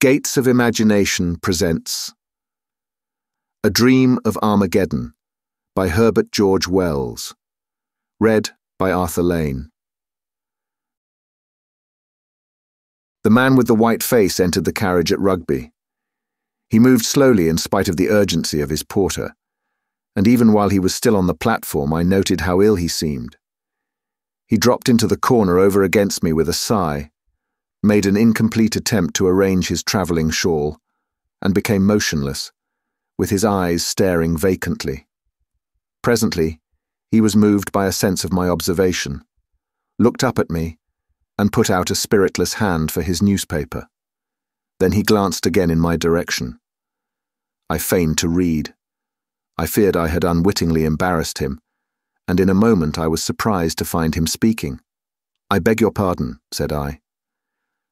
Gates of Imagination presents A Dream of Armageddon by Herbert George Wells. Read by Arthur Lane. The man with the white face entered the carriage at Rugby. He moved slowly in spite of the urgency of his porter, and even while he was still on the platform I noted how ill he seemed. He dropped into the corner over against me with a sigh, made an incomplete attempt to arrange his travelling shawl, and became motionless, with his eyes staring vacantly. Presently, he was moved by a sense of my observation, looked up at me, and put out a spiritless hand for his newspaper. Then he glanced again in my direction. I feigned to read. I feared I had unwittingly embarrassed him, and in a moment I was surprised to find him speaking. "I beg your pardon," said I.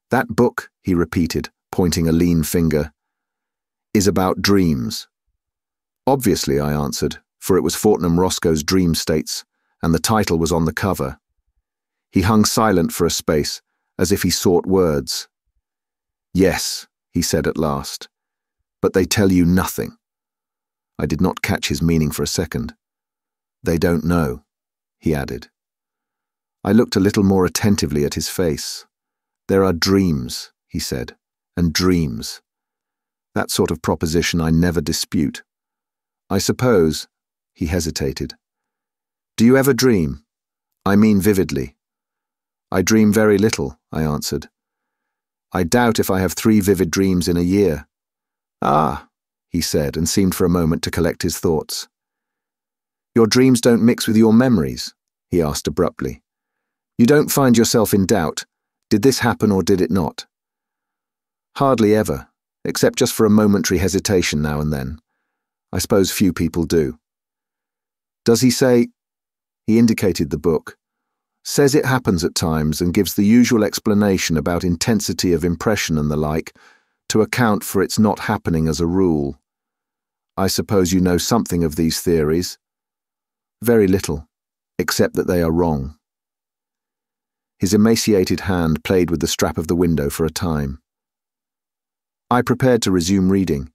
"That book," he repeated, pointing a lean finger, "is about dreams." "Obviously," I answered, for it was Fortnum Roscoe's Dream States, and the title was on the cover. He hung silent for a space, as if he sought words. "Yes," he said at last, "but they tell you nothing." I did not catch his meaning for a second. "They don't know," he added. I looked a little more attentively at his face. "There are dreams," he said, "and dreams. That sort of proposition I never dispute. I suppose," he hesitated. "Do you ever dream? I mean vividly." "I dream very little," I answered. "I doubt if I have 3 vivid dreams in a year." "Ah," he said, and seemed for a moment to collect his thoughts. "Your dreams don't mix with your memories?" he asked abruptly. "You don't find yourself in doubt? Did this happen or did it not?" "Hardly ever, except just for a momentary hesitation now and then. I suppose few people do." "Does he say—" He indicated the book. "Says it happens at times and gives the usual explanation about intensity of impression and the like, to account for its not happening as a rule. I suppose you know something of these theories?" "Very little, except that they are wrong." His emaciated hand played with the strap of the window for a time. I prepared to resume reading,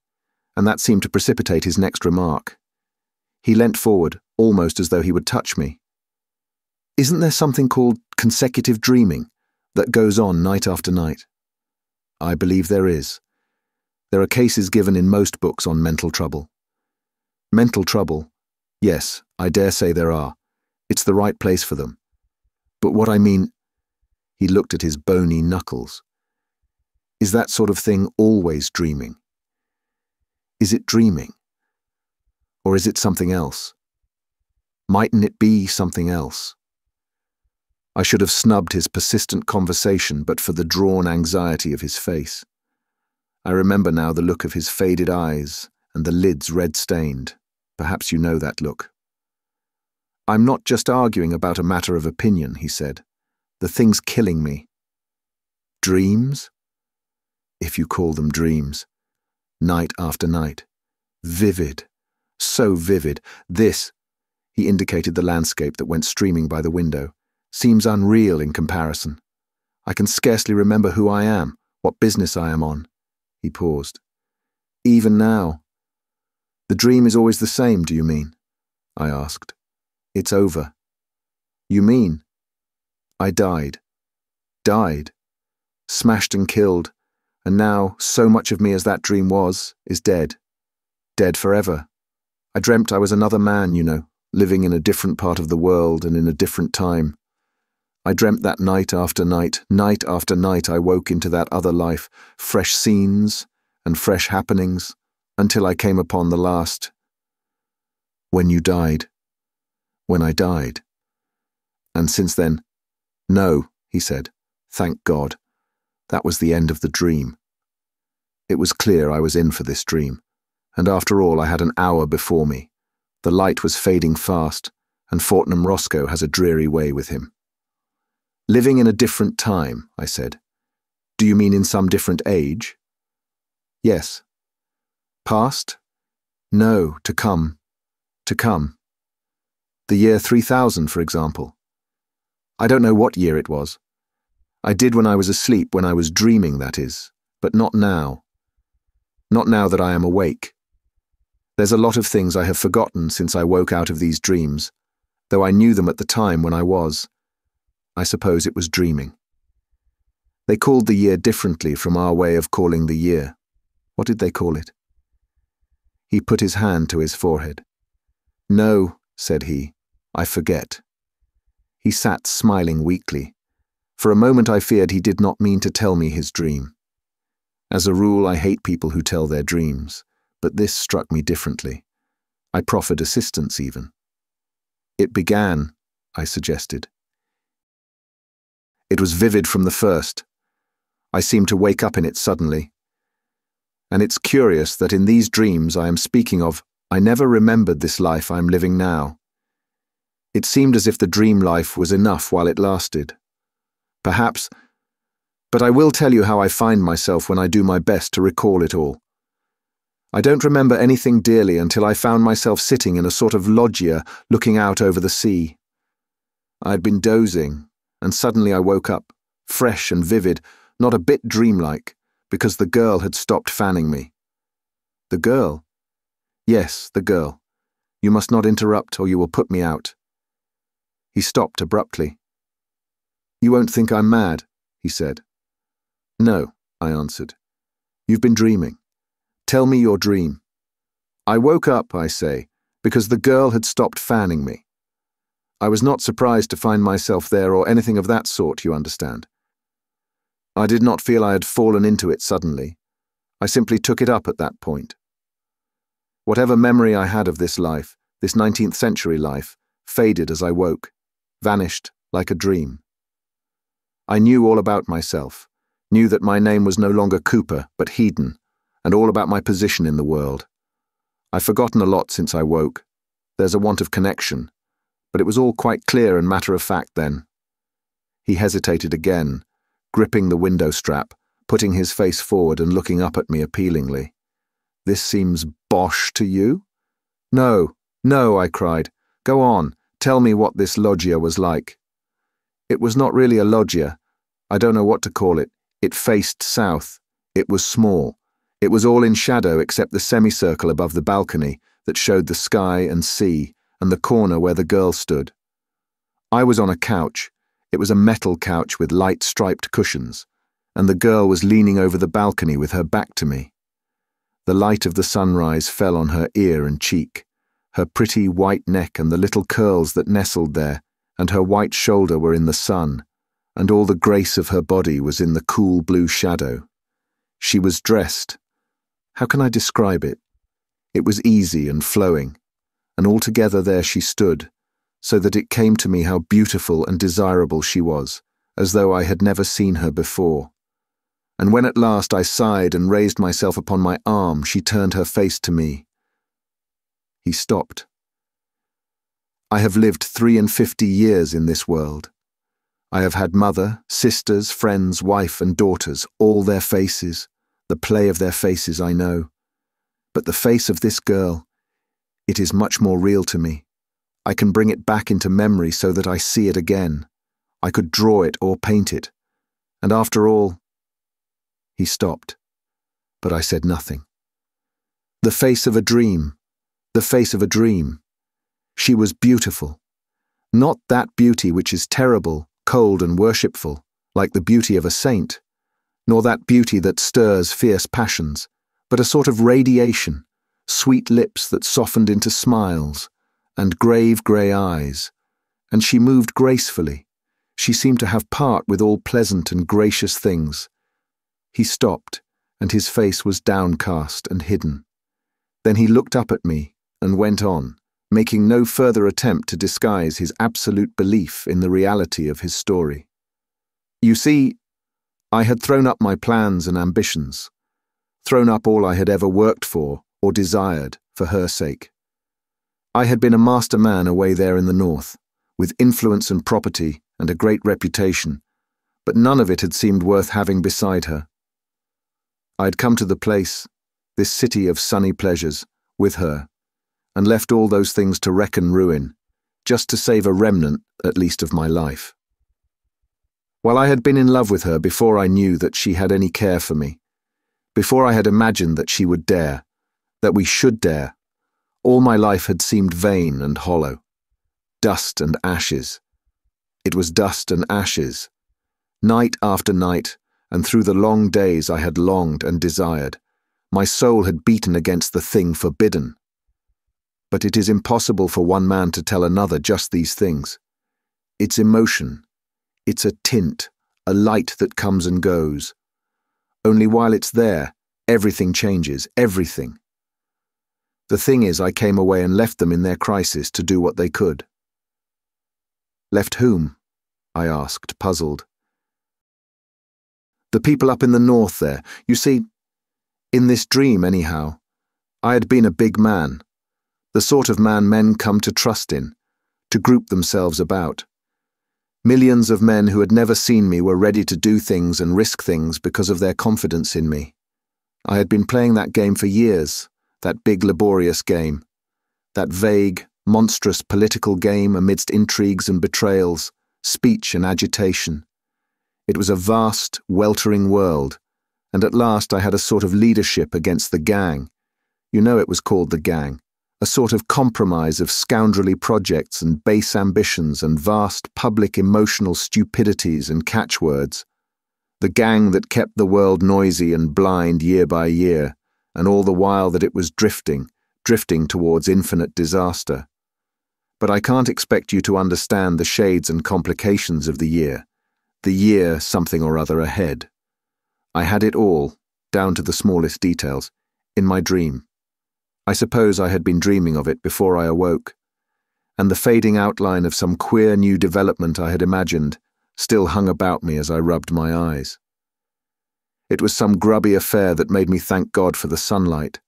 and that seemed to precipitate his next remark. He leant forward, almost as though he would touch me. "Isn't there something called consecutive dreaming that goes on night after night?" "I believe there is. There are cases given in most books on mental trouble." "Mental trouble? Yes, I dare say there are. It's the right place for them. But what I mean—" He looked at his bony knuckles. "Is that sort of thing always dreaming? Is it dreaming? Or is it something else? Mightn't it be something else?" I should have snubbed his persistent conversation but for the drawn anxiety of his face. I remember now the look of his faded eyes and the lids red-stained. Perhaps you know that look. "I'm not just arguing about a matter of opinion," he said. "The thing's killing me." "Dreams?" "If you call them dreams. Night after night. Vivid. So vivid. This," he indicated the landscape that went streaming by the window, "seems unreal in comparison. I can scarcely remember who I am, what business I am on." He paused. "Even now." "The dream is always the same, do you mean?" I asked. "It's over." "You mean?" "I died. Died. Smashed and killed, and now so much of me as that dream was, is dead. Dead forever. I dreamt I was another man, you know, living in a different part of the world and in a different time. I dreamt that night after night I woke into that other life, fresh scenes and fresh happenings, until I came upon the last. When you died. When I died. And since then, no," he said, "thank God. That was the end of the dream." It was clear I was in for this dream, and after all I had an hour before me. The light was fading fast, and Fortnum Roscoe has a dreary way with him. "Living in a different time," I said. "Do you mean in some different age?" "Yes." "Past?" "No, to come. To come. The year 3000, for example." "I don't know what year it was. I did when I was asleep, when I was dreaming, that is, but not now. Not now that I am awake. There's a lot of things I have forgotten since I woke out of these dreams, though I knew them at the time when I was. I suppose it was dreaming. They called the year differently from our way of calling the year. What did they call it? He put his hand to his forehead. No, said he, I forget. He sat smiling weakly. For a moment I feared he did not mean to tell me his dream. As a rule, I hate people who tell their dreams, but this struck me differently. I proffered assistance even. It began, I suggested. It was vivid from the first. I seemed to wake up in it suddenly. And it's curious that in these dreams I am speaking of, I never remembered this life I am living now. It seemed as if the dream life was enough while it lasted. Perhaps, but I will tell you how I find myself when I do my best to recall it all. I don't remember anything dearly until I found myself sitting in a sort of loggia looking out over the sea. I had been dozing, and suddenly I woke up, fresh and vivid, not a bit dreamlike, because the girl had stopped fanning me. The girl? Yes, the girl. You must not interrupt or you will put me out. He stopped abruptly. You won't think I'm mad, he said. No, I answered. You've been dreaming. Tell me your dream. I woke up, I say, because the girl had stopped fanning me. I was not surprised to find myself there or anything of that sort, you understand. I did not feel I had fallen into it suddenly. I simply took it up at that point. Whatever memory I had of this life, this 19th century life, faded as I woke, vanished like a dream. I knew all about myself, knew that my name was no longer Cooper, but Hedon, and all about my position in the world. I've forgotten a lot since I woke. There's a want of connection, but it was all quite clear and matter-of-fact then. He hesitated again, gripping the window strap, putting his face forward and looking up at me appealingly. This seems bosh to you? No, no, I cried. Go on, tell me what this loggia was like. It was not really a loggia. I don't know what to call it. It faced south. It was small. It was all in shadow except the semicircle above the balcony that showed the sky and sea and the corner where the girl stood. I was on a couch. It was a metal couch with light striped cushions, and the girl was leaning over the balcony with her back to me. The light of the sunrise fell on her ear and cheek, her pretty white neck and the little curls that nestled there, and her white shoulder were in the sun, and all the grace of her body was in the cool blue shadow. She was dressed. How can I describe it? It was easy and flowing, and altogether there she stood, so that it came to me how beautiful and desirable she was, as though I had never seen her before. And when at last I sighed and raised myself upon my arm, she turned her face to me. He stopped. I have lived 53 years in this world. I have had mother, sisters, friends, wife and daughters, all their faces, the play of their faces I know. But the face of this girl, it is much more real to me. I can bring it back into memory so that I see it again. I could draw it or paint it. And after all, he stopped, but I said nothing. The face of a dream, the face of a dream. She was beautiful. Not that beauty which is terrible, cold and worshipful, like the beauty of a saint, nor that beauty that stirs fierce passions, but a sort of radiation, sweet lips that softened into smiles, and grave grey eyes. And she moved gracefully. She seemed to have part with all pleasant and gracious things. He stopped, and his face was downcast and hidden. Then he looked up at me and went on, making no further attempt to disguise his absolute belief in the reality of his story. You see, I had thrown up my plans and ambitions, thrown up all I had ever worked for or desired for her sake. I had been a master man away there in the north, with influence and property and a great reputation, but none of it had seemed worth having beside her. I had come to the place, this city of sunny pleasures, with her, and left all those things to wreck and ruin, just to save a remnant, at least, of my life. While I had been in love with her before I knew that she had any care for me, before I had imagined that she would dare, that we should dare. All my life had seemed vain and hollow. Dust and ashes. It was dust and ashes. Night after night, and through the long days I had longed and desired, my soul had beaten against the thing forbidden. But it is impossible for one man to tell another just these things. It's emotion. It's a tint, a light that comes and goes. Only while it's there, everything changes, everything. The thing is, I came away and left them in their crisis to do what they could. Left whom? I asked, puzzled. The people up in the north there. You see, in this dream anyhow, I had been a big man, the sort of man men come to trust in, to group themselves about. Millions of men who had never seen me were ready to do things and risk things because of their confidence in me. I had been playing that game for years, that big laborious game, that vague, monstrous political game amidst intrigues and betrayals, speech and agitation. It was a vast, weltering world, and at last I had a sort of leadership against the gang. You know it was called the gang. A sort of compromise of scoundrelly projects and base ambitions and vast public emotional stupidities and catchwords. The gang that kept the world noisy and blind year by year, and all the while that it was drifting towards infinite disaster. But I can't expect you to understand the shades and complications of the year something or other ahead. I had it all, down to the smallest details, in my dream. I suppose I had been dreaming of it before I awoke, and the fading outline of some queer new development I had imagined still hung about me as I rubbed my eyes. It was some grubby affair that made me thank God for the sunlight.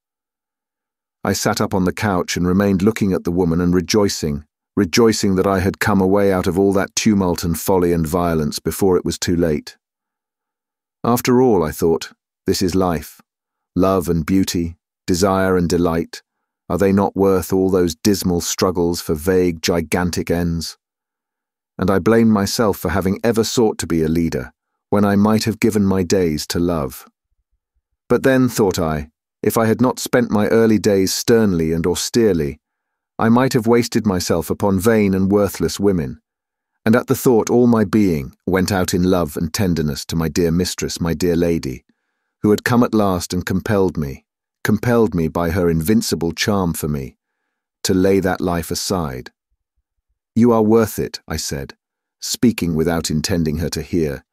I sat up on the couch and remained looking at the woman and rejoicing that I had come away out of all that tumult and folly and violence before it was too late. After all, I thought, this is life. Love and beauty, desire and delight, are they not worth all those dismal struggles for vague, gigantic ends? And I blamed myself for having ever sought to be a leader, when I might have given my days to love. But then, thought I, if I had not spent my early days sternly and austerely, I might have wasted myself upon vain and worthless women, and at the thought all my being went out in love and tenderness to my dear mistress, my dear lady, who had come at last and compelled me by her invincible charm for me, to lay that life aside. You are worth it, I said, speaking without intending her to hear.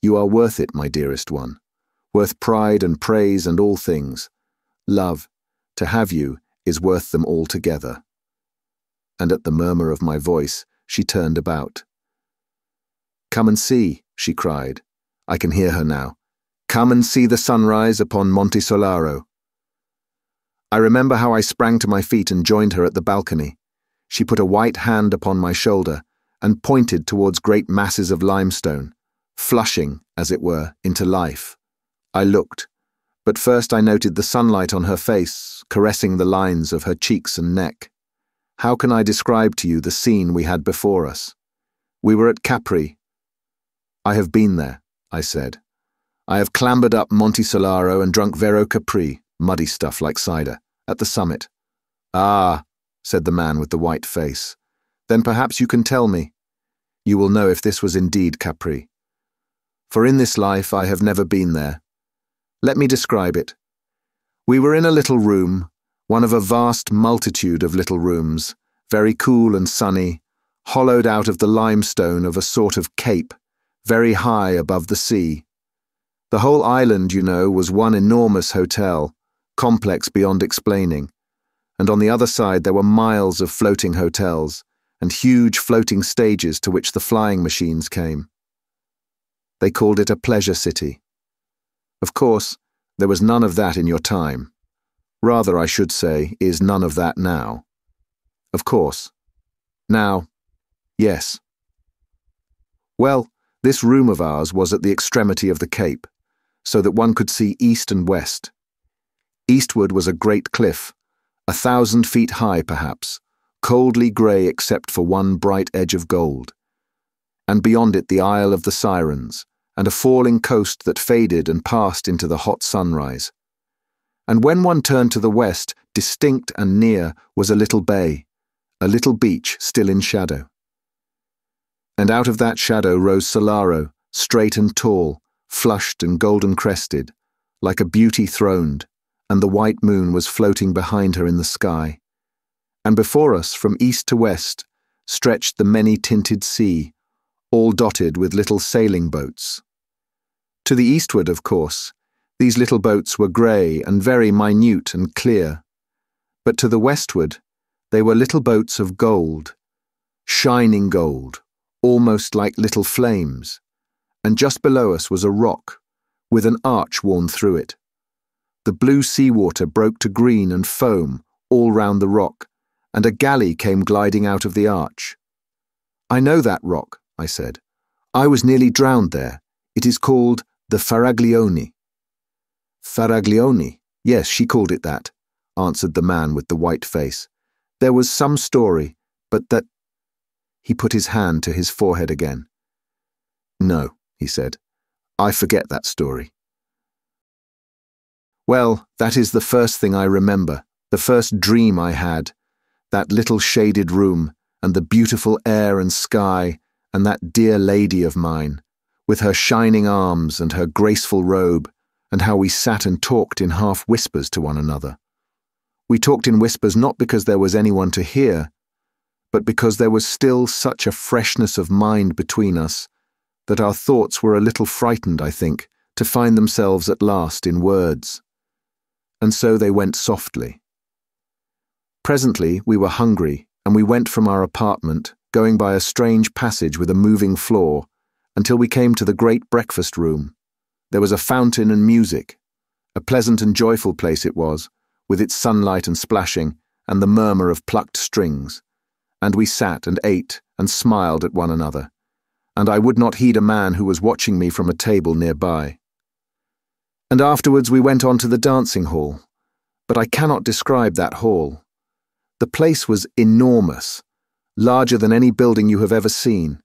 You are worth it, my dearest one, worth pride and praise and all things. Love, to have you, is worth them all together. And at the murmur of my voice, she turned about. Come and see, she cried. I can hear her now. Come and see the sunrise upon Monte Solaro. I remember how I sprang to my feet and joined her at the balcony. She put a white hand upon my shoulder and pointed towards great masses of limestone, flushing, as it were, into life. I looked, but first I noted the sunlight on her face, caressing the lines of her cheeks and neck. How can I describe to you the scene we had before us? We were at Capri. I have been there, I said. I have clambered up Monte Solaro and drunk Vero Capri, muddy stuff like cider, at the summit. Ah, said the man with the white face. Then perhaps you can tell me. You will know if this was indeed Capri. For in this life I have never been there. Let me describe it. We were in a little room, one of a vast multitude of little rooms, very cool and sunny, hollowed out of the limestone of a sort of cape, very high above the sea. The whole island, you know, was one enormous hotel, complex beyond explaining, and on the other side there were miles of floating hotels and huge floating stages to which the flying machines came. They called it a pleasure city. Of course, there was none of that in your time. Rather, I should say, is none of that now. Of course. Now, yes. Well, this room of ours was at the extremity of the cape, so that one could see east and west. Eastward was a great cliff, 1,000 feet high perhaps, coldly grey except for one bright edge of gold, and beyond it the Isle of the Sirens, and a falling coast that faded and passed into the hot sunrise, and when one turned to the west, distinct and near, was a little bay, a little beach still in shadow. And out of that shadow rose Solaro, straight and tall, flushed and golden-crested, like a beauty throned, and the white moon was floating behind her in the sky. And before us, from east to west, stretched the many-tinted sea, all dotted with little sailing boats. To the eastward, of course, these little boats were grey and very minute and clear, but to the westward they were little boats of gold, shining gold, almost like little flames, and just below us was a rock, with an arch worn through it. The blue seawater broke to green and foam all round the rock, and a galley came gliding out of the arch. "I know that rock," I said. "I was nearly drowned there. It is called the Faraglioni." "Faraglioni? Yes, she called it that," answered the man with the white face. "There was some story, but that—" He put his hand to his forehead again. "No," he said, "I forget that story." Well, that is the first thing I remember, the first dream I had, that little shaded room, and the beautiful air and sky, and that dear lady of mine, with her shining arms and her graceful robe, and how we sat and talked in half whispers to one another. We talked in whispers not because there was anyone to hear, but because there was still such a freshness of mind between us that our thoughts were a little frightened, I think, to find themselves at last in words. And so they went softly. Presently we were hungry, and we went from our apartment, going by a strange passage with a moving floor, until we came to the great breakfast room. There was a fountain and music. A pleasant and joyful place it was, with its sunlight and splashing, and the murmur of plucked strings. And we sat and ate and smiled at one another, and I would not heed a man who was watching me from a table nearby. And afterwards we went on to the dancing hall, but I cannot describe that hall. The place was enormous, larger than any building you have ever seen,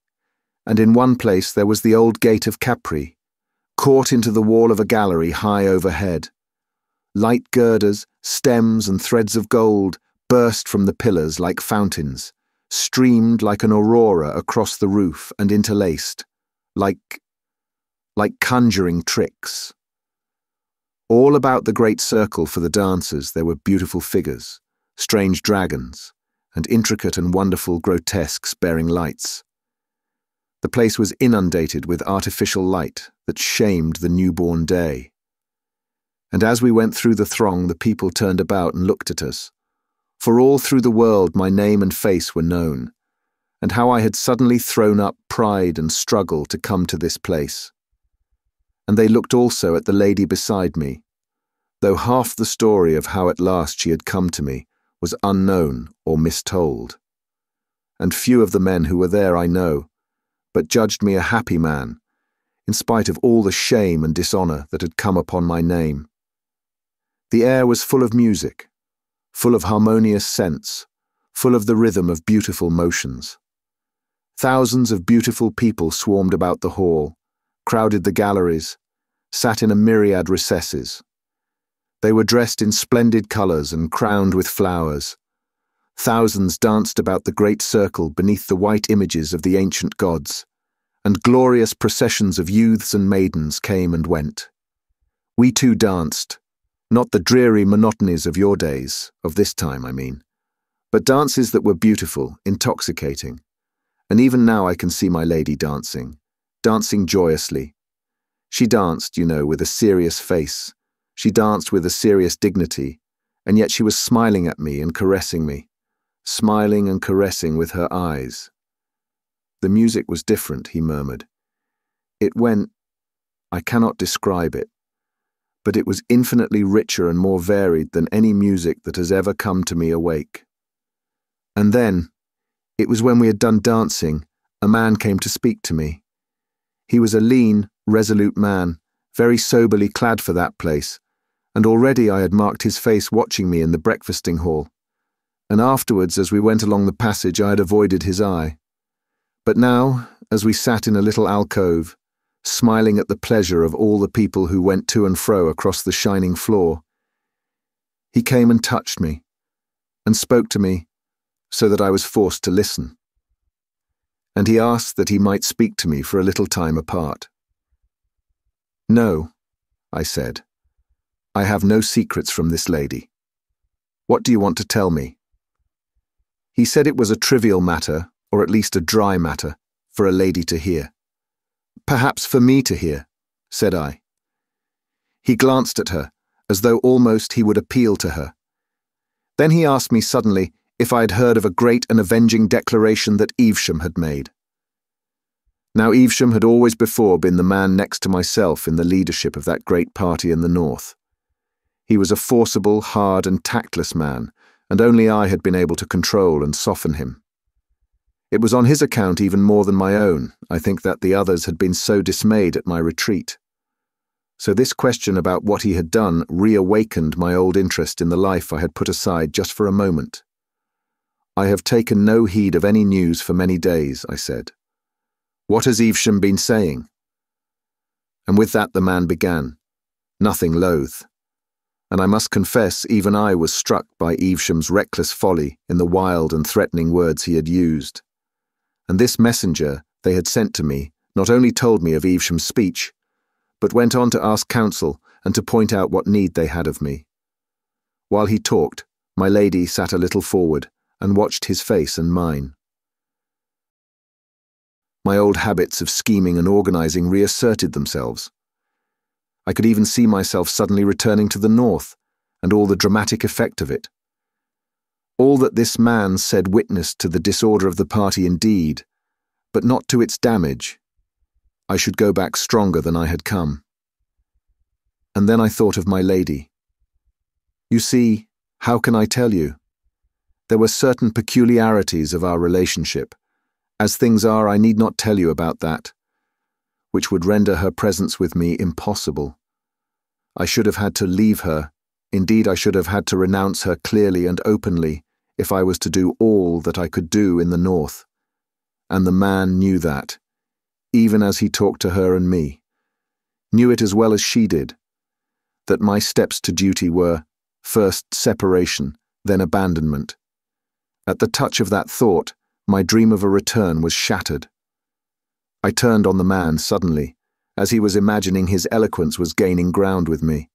and in one place there was the old gate of Capri, caught into the wall of a gallery high overhead. Light girders, stems and threads of gold burst from the pillars like fountains, streamed like an aurora across the roof and interlaced, like conjuring tricks. All about the great circle for the dancers there were beautiful figures, strange dragons, and intricate and wonderful grotesques bearing lights. The place was inundated with artificial light that shamed the newborn day. And as we went through the throng, the people turned about and looked at us, for all through the world my name and face were known, and how I had suddenly thrown up pride and struggle to come to this place. And they looked also at the lady beside me, though half the story of how at last she had come to me was unknown or mistold. And few of the men who were there I know, but judged me a happy man, in spite of all the shame and dishonour that had come upon my name. The air was full of music, full of harmonious scents, full of the rhythm of beautiful motions. Thousands of beautiful people swarmed about the hall, crowded the galleries, sat in a myriad recesses. They were dressed in splendid colours and crowned with flowers. Thousands danced about the great circle beneath the white images of the ancient gods, and glorious processions of youths and maidens came and went. We too danced, not the dreary monotonies of your days, of this time, I mean, but dances that were beautiful, intoxicating. And even now I can see my lady dancing joyously. She danced, you know, with a serious face. She danced with a serious dignity, and yet she was smiling at me and caressing me, smiling and caressing with her eyes. The music was different, he murmured. It went, I cannot describe it, but it was infinitely richer and more varied than any music that has ever come to me awake. And then, it was when we had done dancing, a man came to speak to me. He was a lean, resolute man, very soberly clad for that place, and already I had marked his face watching me in the breakfasting hall, and afterwards as we went along the passage I had avoided his eye. But now, as we sat in a little alcove, smiling at the pleasure of all the people who went to and fro across the shining floor, He came and touched me, and spoke to me so that I was forced to listen. And he asked that he might speak to me for a little time apart. "No," I said. "I have no secrets from this lady. What do you want to tell me?" He said it was a trivial matter, or at least a dry matter, for a lady to hear. "Perhaps for me to hear," said I. He glanced at her, as though almost he would appeal to her. Then he asked me suddenly if I had heard of a great and avenging declaration that Evesham had made. Now Evesham had always before been the man next to myself in the leadership of that great party in the north. He was a forcible, hard and tactless man, and only I had been able to control and soften him. It was on his account even more than my own, I think, that the others had been so dismayed at my retreat. So this question about what he had done reawakened my old interest in the life I had put aside just for a moment. "I have taken no heed of any news for many days," I said. "What has Evesham been saying?" And with that the man began, nothing loath. And I must confess even I was struck by Evesham's reckless folly in the wild and threatening words he had used. And this messenger they had sent to me not only told me of Evesham's speech, but went on to ask counsel and to point out what need they had of me. While he talked, my lady sat a little forward and watched his face and mine. My old habits of scheming and organizing reasserted themselves. I could even see myself suddenly returning to the north, and all the dramatic effect of it. All that this man said witnessed to the disorder of the party indeed, but not to its damage. I should go back stronger than I had come. And then I thought of my lady. You see, how can I tell you? There were certain peculiarities of our relationship. As things are, I need not tell you about that, which would render her presence with me impossible. I should have had to leave her. Indeed, I should have had to renounce her clearly and openly if I was to do all that I could do in the north. And the man knew that, even as he talked to her and me, knew it as well as she did, that my steps to duty were, first separation, then abandonment. At the touch of that thought, my dream of a return was shattered. I turned on the man suddenly, as he was imagining his eloquence was gaining ground with me.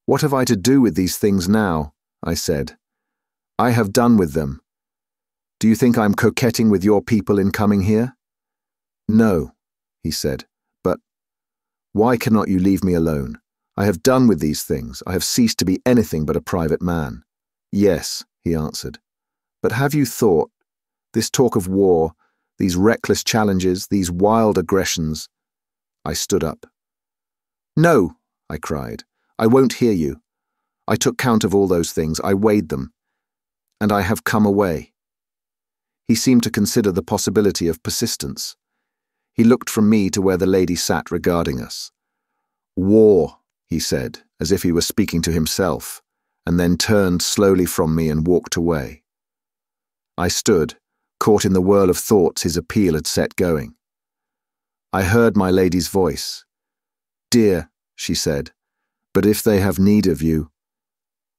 "What have I to do with these things now?" I said. "I have done with them. Do you think I'm coquetting with your people in coming here?" "No," he said, "but why cannot you leave me alone? I have done with these things. I have ceased to be anything but a private man." "Yes," he answered, "but have you thought, this talk of war, these reckless challenges, these wild aggressions—" I stood up. "No," I cried, "I won't hear you. I took count of all those things, I weighed them, and I have come away." He seemed to consider the possibility of persistence. He looked from me to where the lady sat regarding us. "War," he said, as if he were speaking to himself, and then turned slowly from me and walked away. I stood, caught in the whirl of thoughts his appeal had set going. I heard my lady's voice. "Dear," she said, "but if they have need of you—"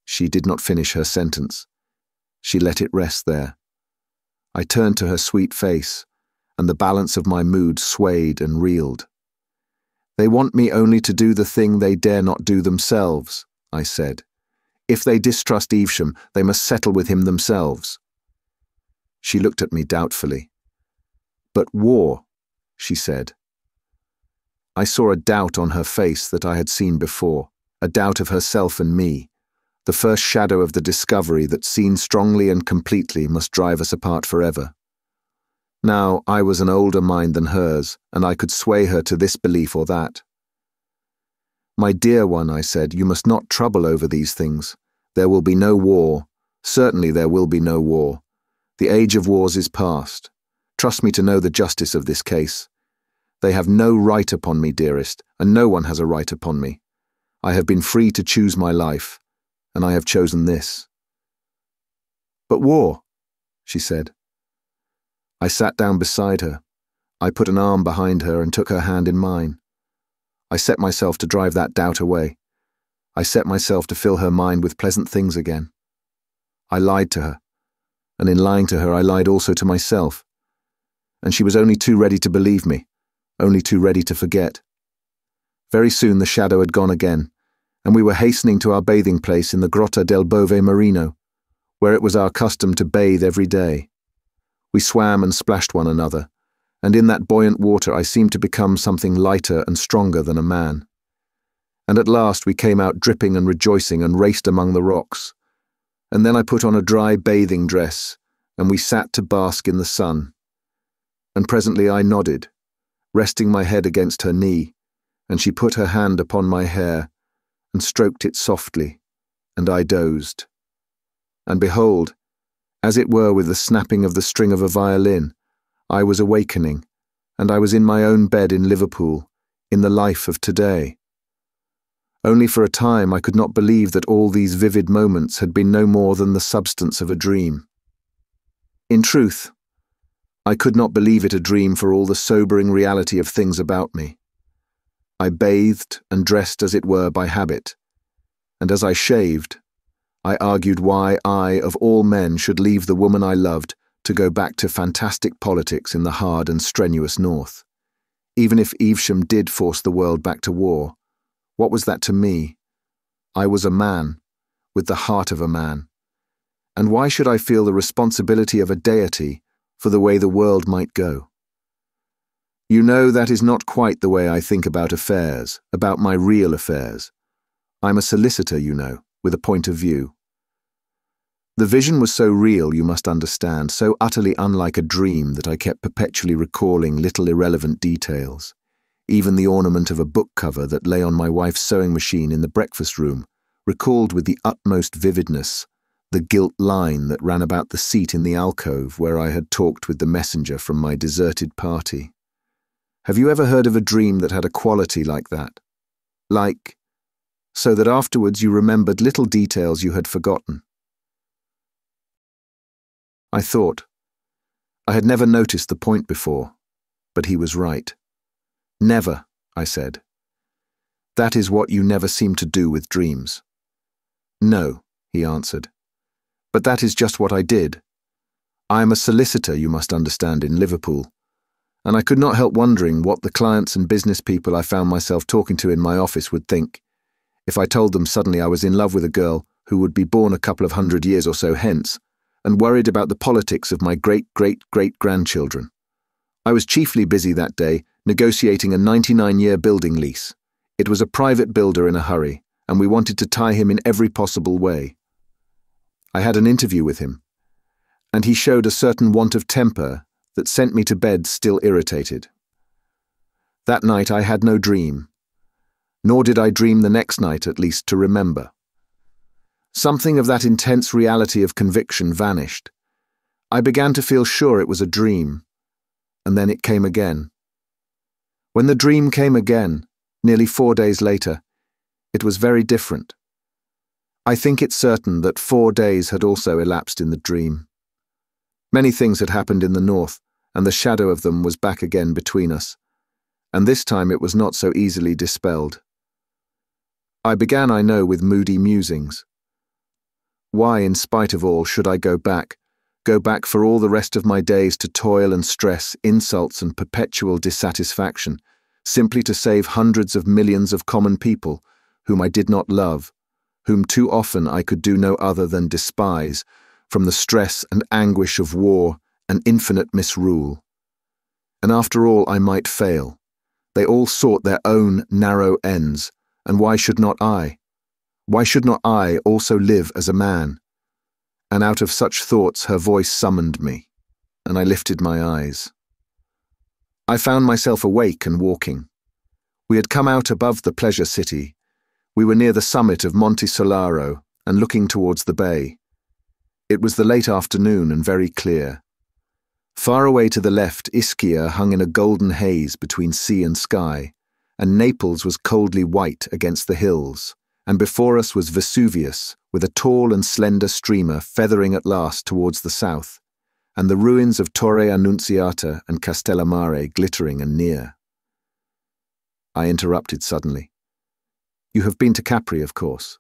She did not finish her sentence. She let it rest there. I turned to her sweet face, and the balance of my mood swayed and reeled. "They want me only to do the thing they dare not do themselves," I said. "If they distrust Evesham, they must settle with him themselves." She looked at me doubtfully. "But war," she said. I saw a doubt on her face that I had seen before, a doubt of herself and me, the first shadow of the discovery that, seen strongly and completely, must drive us apart forever. Now, I was an older mind than hers, and I could sway her to this belief or that. "My dear one," I said, "you must not trouble over these things. There will be no war. Certainly there will be no war. The age of wars is past. Trust me to know the justice of this case. They have no right upon me, dearest, and no one has a right upon me. I have been free to choose my life, and I have chosen this." "But war," she said. I sat down beside her. I put an arm behind her and took her hand in mine. I set myself to drive that doubt away. I set myself to fill her mind with pleasant things again. I lied to her, and in lying to her I lied also to myself. And she was only too ready to believe me, only too ready to forget. Very soon the shadow had gone again, and we were hastening to our bathing place in the Grotta del Bove Marino, where it was our custom to bathe every day. We swam and splashed one another, and in that buoyant water I seemed to become something lighter and stronger than a man. And at last we came out dripping and rejoicing and raced among the rocks. And then I put on a dry bathing dress, and we sat to bask in the sun. And presently I nodded, resting my head against her knee, and she put her hand upon my hair, and stroked it softly, and I dozed. And behold, as it were with the snapping of the string of a violin, I was awakening, and I was in my own bed in Liverpool, in the life of today. Only for a time I could not believe that all these vivid moments had been no more than the substance of a dream. In truth, I could not believe it a dream for all the sobering reality of things about me. I bathed and dressed as it were by habit, and as I shaved, I argued why I, of all men, should leave the woman I loved to go back to fantastic politics in the hard and strenuous north. Even if Evesham did force the world back to war, what was that to me? I was a man, with the heart of a man. And why should I feel the responsibility of a deity for the way the world might go? You know, that is not quite the way I think about affairs, about my real affairs. I'm a solicitor, you know, with a point of view. The vision was so real, you must understand, so utterly unlike a dream that I kept perpetually recalling little irrelevant details. Even the ornament of a book cover that lay on my wife's sewing machine in the breakfast room recalled with the utmost vividness the gilt line that ran about the seat in the alcove where I had talked with the messenger from my deserted party. Have you ever heard of a dream that had a quality like that? Like, so that afterwards you remembered little details you had forgotten. I thought. I had never noticed the point before, but he was right. Never, I said. That is what you never seem to do with dreams. No, he answered. But that is just what I did. I am a solicitor, you must understand, in Liverpool, and I could not help wondering what the clients and business people I found myself talking to in my office would think if I told them suddenly I was in love with a girl who would be born a couple of 100 years or so hence, and worried about the politics of my great-great-great-grandchildren. I was chiefly busy that day negotiating a 99-year building lease. It was a private builder in a hurry, and we wanted to tie him in every possible way. I had an interview with him, and he showed a certain want of temper that sent me to bed still irritated. That night I had no dream, nor did I dream the next night, at least to remember. Something of that intense reality of conviction vanished. I began to feel sure it was a dream, and then it came again. When the dream came again, nearly 4 days later, it was very different. I think it certain that 4 days had also elapsed in the dream. Many things had happened in the north, and the shadow of them was back again between us, and this time it was not so easily dispelled. I began, I know, with moody musings. Why, in spite of all, should I go back for all the rest of my days to toil and stress, insults and perpetual dissatisfaction, simply to save hundreds of millions of common people whom I did not love, whom too often I could do no other than despise, from the stress and anguish of war and infinite misrule. And after all I might fail. They all sought their own narrow ends, and why should not I? Why should not I also live as a man? And out of such thoughts her voice summoned me, and I lifted my eyes. I found myself awake and walking. We had come out above the pleasure city. We were near the summit of Monte Solaro and looking towards the bay. It was the late afternoon and very clear. Far away to the left, Ischia hung in a golden haze between sea and sky, and Naples was coldly white against the hills, and before us was Vesuvius, with a tall and slender streamer feathering at last towards the south, and the ruins of Torre Annunziata and Castellammare glittering and near. I interrupted suddenly. You have been to Capri, of course.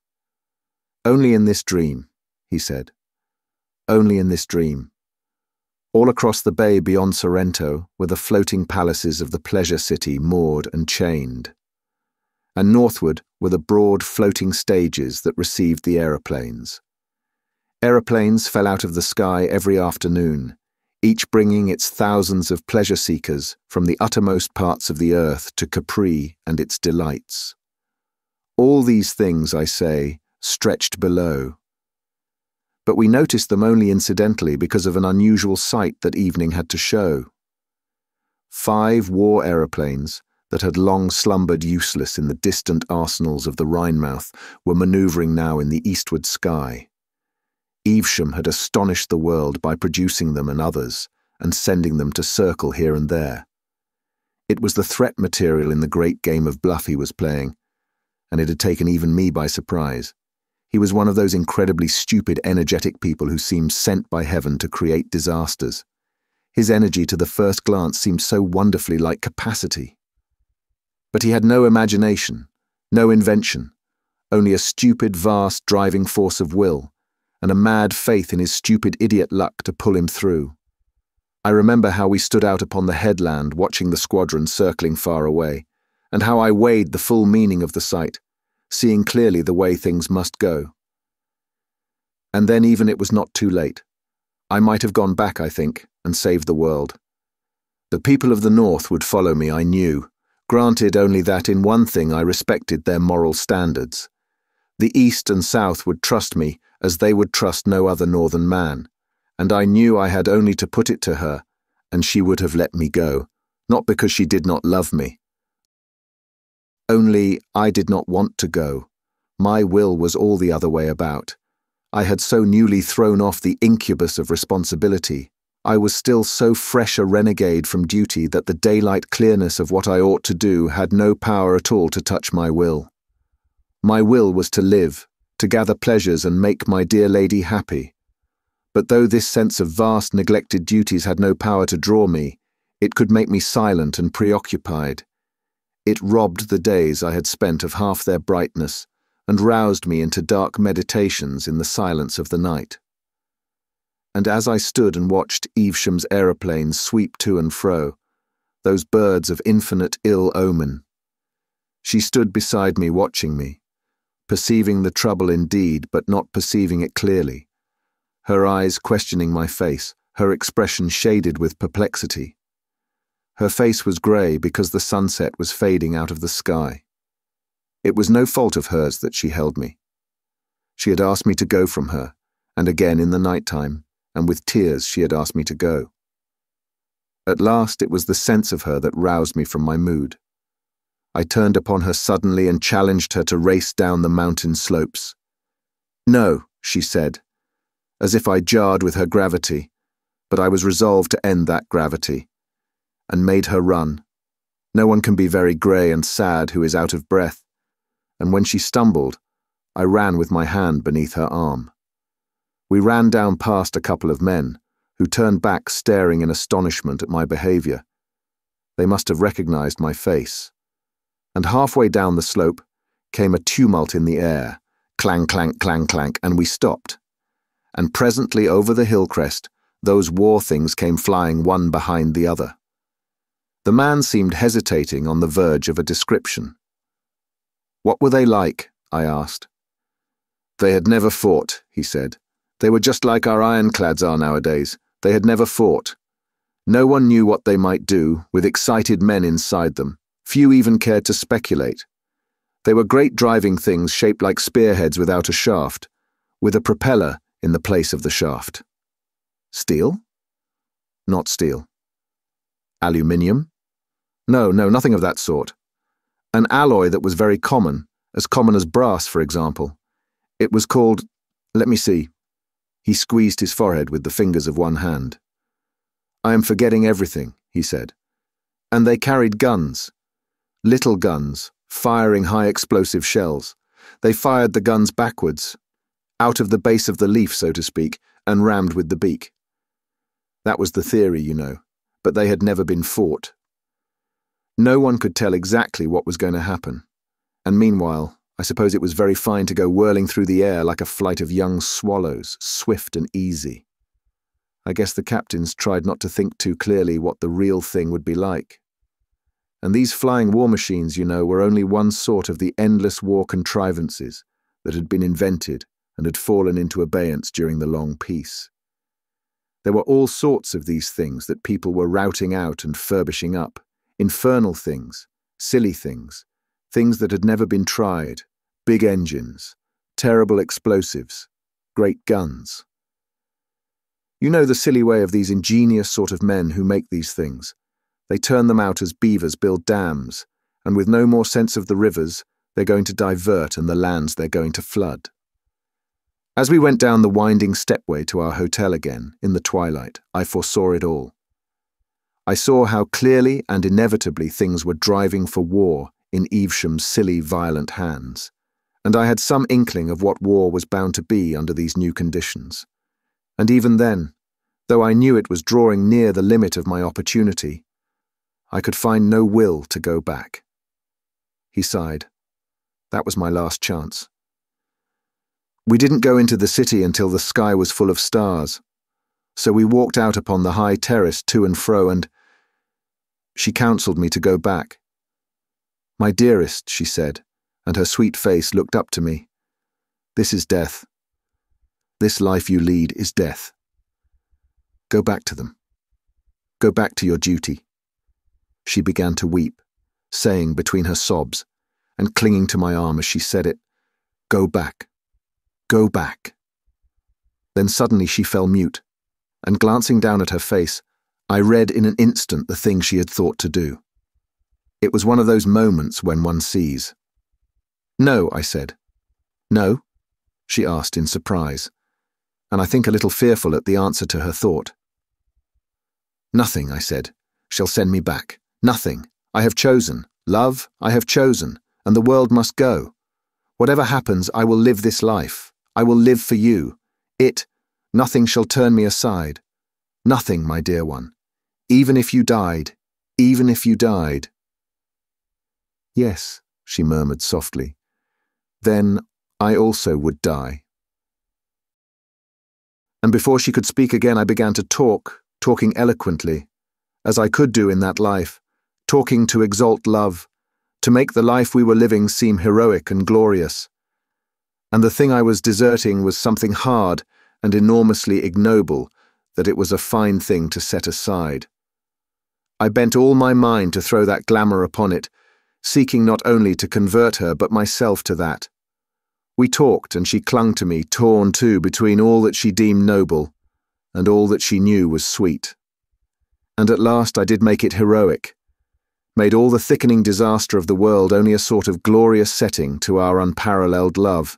Only in this dream, he said. Only in this dream. All across the bay beyond Sorrento were the floating palaces of the pleasure city moored and chained. And northward were the broad floating stages that received the aeroplanes. Aeroplanes fell out of the sky every afternoon, each bringing its thousands of pleasure seekers from the uttermost parts of the earth to Capri and its delights. All these things, I say, stretched below. But we noticed them only incidentally because of an unusual sight that evening had to show. 5 war aeroplanes that had long slumbered useless in the distant arsenals of the Rhine-mouth were manoeuvring now in the eastward sky. Evesham had astonished the world by producing them and others, and sending them to circle here and there. It was the threat material in the great game of bluff he was playing, and it had taken even me by surprise. He was one of those incredibly stupid, energetic people who seem sent by heaven to create disasters. His energy to the first glance seemed so wonderfully like capacity. But he had no imagination, no invention, only a stupid, vast driving force of will, and a mad faith in his stupid idiot luck to pull him through. I remember how we stood out upon the headland watching the squadron circling far away, and how I weighed the full meaning of the sight, seeing clearly the way things must go. And then even it was not too late. I might have gone back, I think, and saved the world. The people of the North would follow me, I knew, granted only that in one thing I respected their moral standards. The East and South would trust me as they would trust no other northern man, and I knew I had only to put it to her, and she would have let me go, not because she did not love me. Only I did not want to go. My will was all the other way about. I had so newly thrown off the incubus of responsibility. I was still so fresh a renegade from duty that the daylight clearness of what I ought to do had no power at all to touch my will. My will was to live, to gather pleasures and make my dear lady happy. But though this sense of vast neglected duties had no power to draw me, it could make me silent and preoccupied. It robbed the days I had spent of half their brightness, and roused me into dark meditations in the silence of the night. And as I stood and watched Evesham's aeroplanes sweep to and fro, those birds of infinite ill omen, she stood beside me watching me, perceiving the trouble indeed, but not perceiving it clearly, her eyes questioning my face, her expression shaded with perplexity. Her face was grey because the sunset was fading out of the sky. It was no fault of hers that she held me. She had asked me to go from her, and again in the night time, and with tears she had asked me to go. At last it was the sense of her that roused me from my mood. I turned upon her suddenly and challenged her to race down the mountain slopes. No, she said, as if I jarred with her gravity, but I was resolved to end that gravity, and made her run. No one can be very grey and sad who is out of breath, and when she stumbled, I ran with my hand beneath her arm. We ran down past a couple of men, who turned back staring in astonishment at my behaviour. They must have recognised my face. And halfway down the slope came a tumult in the air, clang, clank, clang, clank, and we stopped. And presently over the hill crest, those war things came flying one behind the other. The man seemed hesitating on the verge of a description. What were they like? I asked. They had never fought, he said. They were just like our ironclads are nowadays. They had never fought. No one knew what they might do, with excited men inside them. Few even cared to speculate. They were great driving things shaped like spearheads without a shaft, with a propeller in the place of the shaft. Steel? Not steel. Aluminium? No, nothing of that sort. An alloy that was very common as brass, for example. It was called, let me see. He squeezed his forehead with the fingers of one hand. I am forgetting everything, he said. And they carried guns. Little guns, firing high explosive shells. They fired the guns backwards, out of the base of the leaf, so to speak, and rammed with the beak. That was the theory, you know, but they had never been fought. No one could tell exactly what was going to happen, and meanwhile, I suppose it was very fine to go whirling through the air like a flight of young swallows, swift and easy. I guess the captains tried not to think too clearly what the real thing would be like. And these flying war machines, were only one sort of the endless war contrivances that had been invented and had fallen into abeyance during the long peace. There were all sorts of these things that people were routing out and furbishing up, infernal things, silly things, things that had never been tried, big engines, terrible explosives, great guns. You know the silly way of these ingenious sort of men who make these things. They turn them out as beavers build dams, and with no more sense of the rivers they're going to divert and the lands they're going to flood. As we went down the winding stepway to our hotel again, in the twilight, I foresaw it all. I saw how clearly and inevitably things were driving for war in Evesham's silly, violent hands, and I had some inkling of what war was bound to be under these new conditions. And even then, though I knew it was drawing near the limit of my opportunity, I could find no will to go back. He sighed. That was my last chance. We didn't go into the city until the sky was full of stars, so we walked out upon the high terrace to and fro, and she counselled me to go back. My dearest, she said, and her sweet face looked up to me. This is death. This life you lead is death. Go back to them. Go back to your duty. She began to weep, saying between her sobs, and clinging to my arm as she said it, Go back. Go back. Then suddenly she fell mute, and glancing down at her face, I read in an instant the thing she had thought to do. It was one of those moments when one sees. No, I said. No? She asked in surprise, and I think a little fearful at the answer to her thought. Nothing, I said, shall send me back. Nothing. I have chosen. Love, I have chosen, and the world must go. Whatever happens, I will live this life. I will live for you. Nothing shall turn me aside. Nothing, my dear one. Even if you died. Even if you died. Yes, she murmured softly. Then I also would die. And before she could speak again, I began to talking eloquently, as I could do in that life, talking to exalt love, to make the life we were living seem heroic and glorious. And the thing I was deserting was something hard and enormously ignoble, that it was a fine thing to set aside. I bent all my mind to throw that glamour upon it, seeking not only to convert her but myself to that. We talked, and she clung to me, torn too between all that she deemed noble and all that she knew was sweet. And at last I did make it heroic, made all the thickening disaster of the world only a sort of glorious setting to our unparalleled love.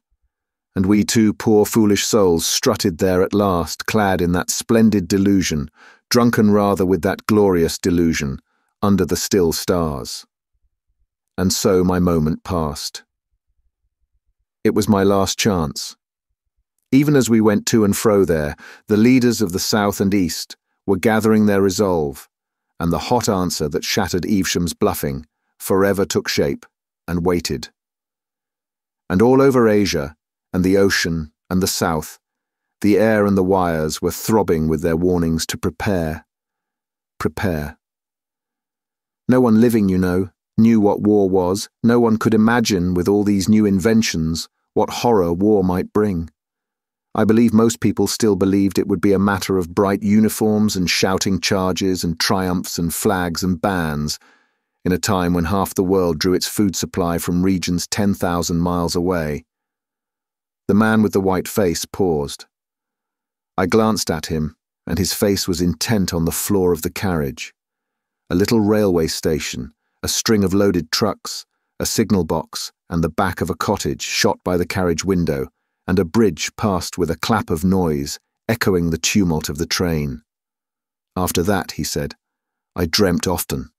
And we two poor foolish souls strutted there at last, clad in that splendid delusion, drunken rather with that glorious delusion, under the still stars. And so my moment passed. It was my last chance. Even as we went to and fro there, the leaders of the South and East were gathering their resolve, and the hot answer that shattered Evesham's bluffing forever took shape and waited. And all over Asia, and the ocean, and the South, the air and the wires were throbbing with their warnings to prepare. Prepare. No one living, knew what war was. No one could imagine, with all these new inventions, what horror war might bring. I believe most people still believed it would be a matter of bright uniforms and shouting charges and triumphs and flags and bands, in a time when half the world drew its food supply from regions 10,000 miles away. The man with the white face paused. I glanced at him, and his face was intent on the floor of the carriage. A little railway station, a string of loaded trucks, a signal box, and the back of a cottage shot by the carriage window, and a bridge passed with a clap of noise, echoing the tumult of the train. After that, he said, I dreamt often.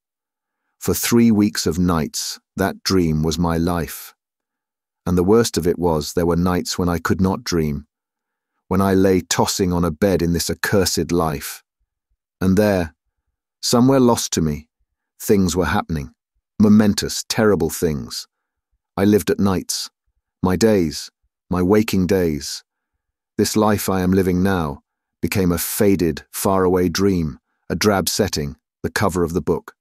For 3 weeks of nights, that dream was my life. And the worst of it was, there were nights when I could not dream, when I lay tossing on a bed in this accursed life. And there, somewhere lost to me, things were happening, momentous, terrible things. I lived at nights, My days, my waking days, this life I am living now, became a faded, faraway dream, a drab setting, the cover of the book.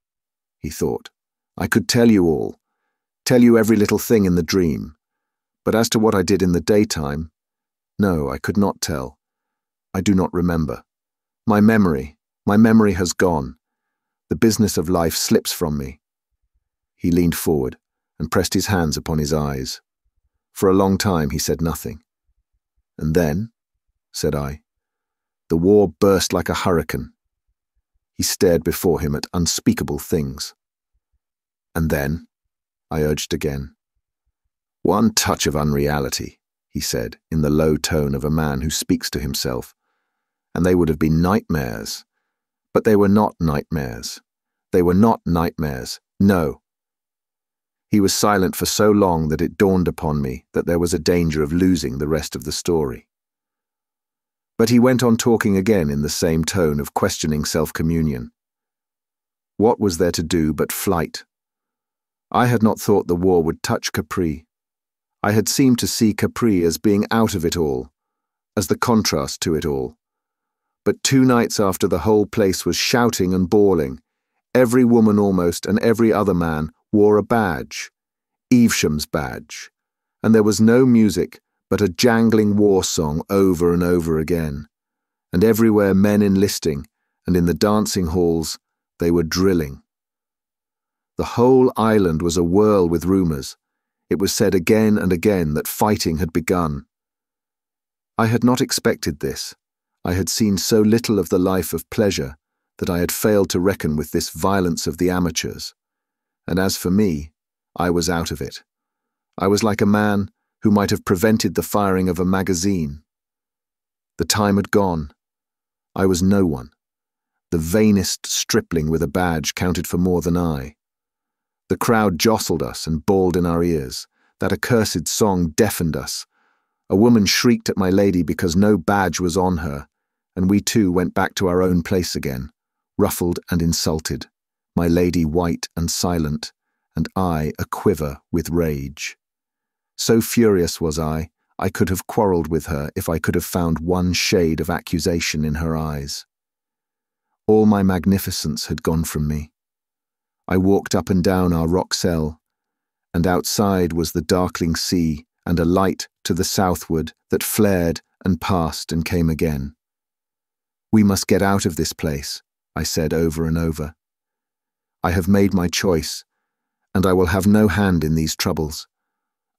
He thought, I could tell you all, tell you every little thing in the dream, but as to what I did in the daytime, no, I could not tell. I do not remember. My memory has gone. The business of life slips from me. He leaned forward and pressed his hands upon his eyes. For a long time he said nothing. And then, said I, the war burst like a hurricane. He stared before him at unspeakable things. And then, I urged again. One touch of unreality, he said, in the low tone of a man who speaks to himself, and they would have been nightmares. But they were not nightmares. They were not nightmares, no. He was silent for so long that it dawned upon me that there was a danger of losing the rest of the story. But he went on talking again in the same tone of questioning self-communion. What was there to do but flight? I had not thought the war would touch Capri. I had seemed to see Capri as being out of it all, as the contrast to it all. But 2 nights after the whole place was shouting and bawling, every woman almost and every other man wore a badge, Evesham's badge, and there was no music but a jangling war song over and over again, and everywhere men enlisting, and in the dancing halls they were drilling. The whole island was a whirl with rumours. It was said again and again that fighting had begun. I had not expected this. I had seen so little of the life of pleasure that I had failed to reckon with this violence of the amateurs. And as for me, I was out of it. I was like a man who might have prevented the firing of a magazine. The time had gone. I was no one. The vainest stripling with a badge counted for more than I. The crowd jostled us and bawled in our ears. That accursed song deafened us. A woman shrieked at my lady because no badge was on her, and we too went back to our own place again, ruffled and insulted, my lady white and silent, and I aquiver with rage. So furious was I could have quarrelled with her if I could have found one shade of accusation in her eyes. All my magnificence had gone from me. I walked up and down our rock cell, and outside was the darkling sea and a light to the southward that flared and passed and came again. We must get out of this place, I said over and over. I have made my choice, and I will have no hand in these troubles.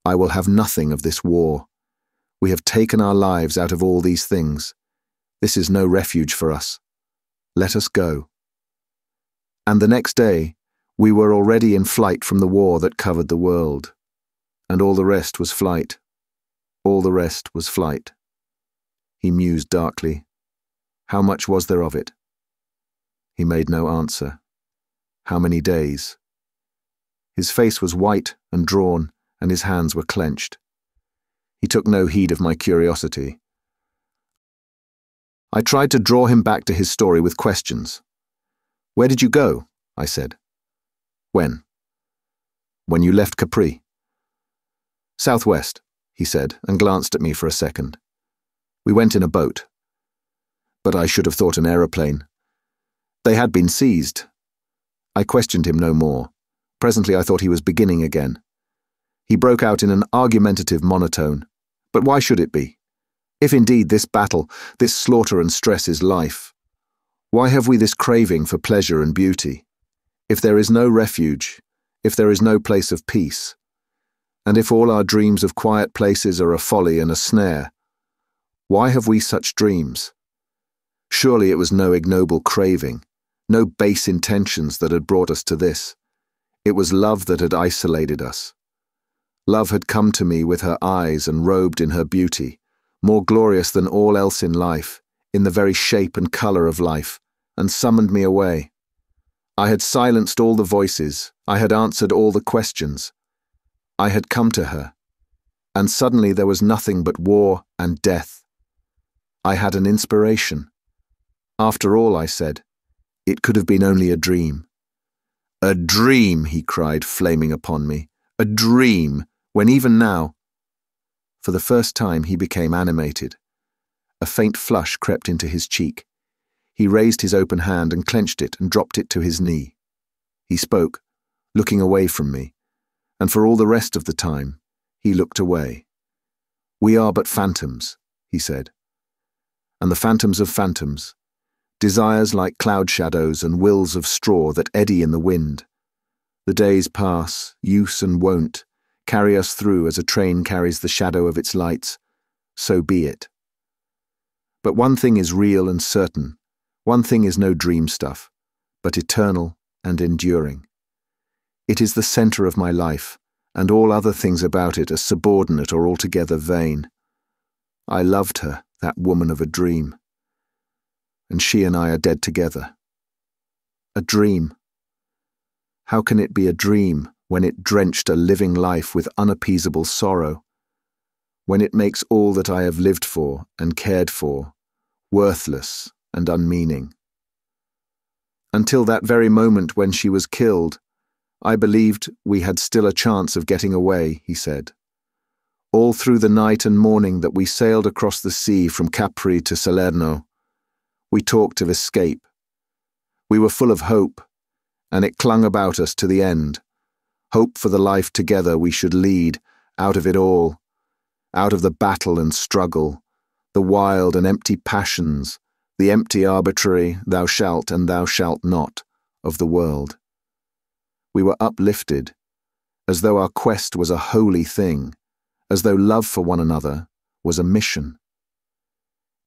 I will have nothing of this war. We have taken our lives out of all these things. This is no refuge for us. Let us go. And the next day, we were already in flight from the war that covered the world. And all the rest was flight. All the rest was flight. He mused darkly. How much was there of it? He made no answer. How many days? His face was white and drawn, and his hands were clenched. He took no heed of my curiosity. I tried to draw him back to his story with questions. Where did you go? I said. When? When you left Capri. Southwest, he said, and glanced at me for a second. We went in a boat. But I should have thought an aeroplane. They had been seized. I questioned him no more. Presently I thought he was beginning again. He broke out in an argumentative monotone. But why should it be? If indeed this battle, this slaughter and stress is life, why have we this craving for pleasure and beauty? If there is no refuge, if there is no place of peace, and if all our dreams of quiet places are a folly and a snare, why have we such dreams? Surely it was no ignoble craving, no base intentions that had brought us to this. It was love that had isolated us. Love had come to me with her eyes and robed in her beauty, more glorious than all else in life, in the very shape and colour of life, and summoned me away. I had silenced all the voices, I had answered all the questions. I had come to her, and suddenly there was nothing but war and death. I had an inspiration. After all, I said, it could have been only a dream. A dream, he cried, flaming upon me. A dream, when even now... For the first time he became animated. A faint flush crept into his cheek. He raised his open hand and clenched it and dropped it to his knee. He spoke, looking away from me, and for all the rest of the time, he looked away. "We are but phantoms," he said. "And the phantoms of phantoms, desires like cloud shadows and wills of straw that eddy in the wind. The days pass, use and wont, carry us through as a train carries the shadow of its lights. So be it. But one thing is real and certain, one thing is no dream stuff, but eternal and enduring. It is the center of my life, and all other things about it are subordinate or altogether vain. I loved her, that woman of a dream. And she and I are dead together. A dream. How can it be a dream when it drenched a living life with unappeasable sorrow? When it makes all that I have lived for and cared for worthless and unmeaning? Until that very moment when she was killed, I believed we had still a chance of getting away, he said. All through the night and morning that we sailed across the sea from Capri to Salerno, we talked of escape. We were full of hope, and it clung about us to the end. Hope for the life together we should lead, out of it all, out of the battle and struggle, the wild and empty passions, the empty arbitrary thou shalt and thou shalt not of the world. We were uplifted, as though our quest was a holy thing, as though love for one another was a mission.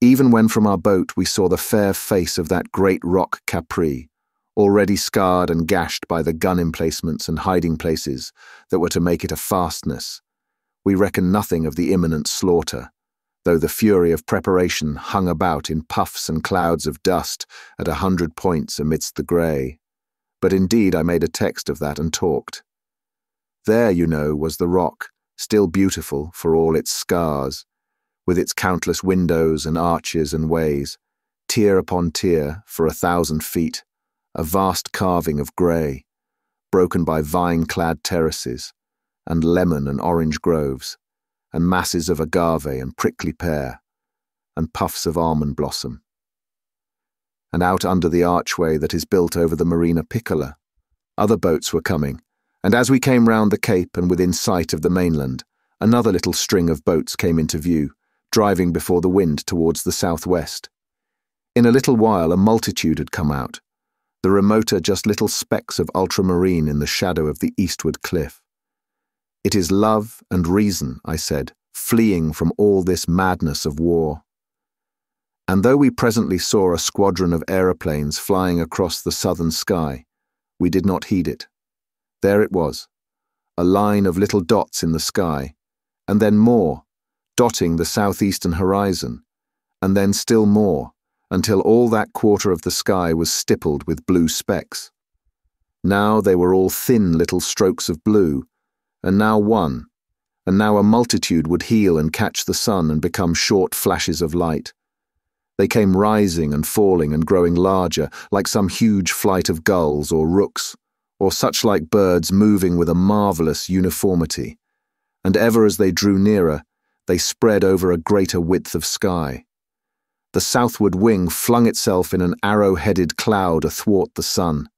Even when from our boat we saw the fair face of that great rock Capri, already scarred and gashed by the gun emplacements and hiding places that were to make it a fastness, we reckoned nothing of the imminent slaughter, though the fury of preparation hung about in puffs and clouds of dust at 100 points amidst the grey. But indeed I made a text of that and talked. There, you know, was the rock, still beautiful for all its scars, with its countless windows and arches and ways, tier upon tier for 1,000 feet, a vast carving of grey, broken by vine-clad terraces, and lemon and orange groves, and masses of agave and prickly pear, and puffs of almond blossom. And out under the archway that is built over the Marina Piccola, other boats were coming, and as we came round the cape and within sight of the mainland, another little string of boats came into view, driving before the wind towards the southwest. In a little while a multitude had come out, the remoter just little specks of ultramarine in the shadow of the eastward cliff. It is love and reason, I said, fleeing from all this madness of war. And though we presently saw a squadron of aeroplanes flying across the southern sky, we did not heed it. There it was, a line of little dots in the sky, and then more, dotting the southeastern horizon, and then still more, until all that quarter of the sky was stippled with blue specks. Now they were all thin little strokes of blue, and now one, and now a multitude would heel and catch the sun and become short flashes of light. They came rising and falling and growing larger, like some huge flight of gulls or rooks, or such like birds moving with a marvellous uniformity, and ever as they drew nearer, they spread over a greater width of sky. The southward wing flung itself in an arrow-headed cloud athwart the sun,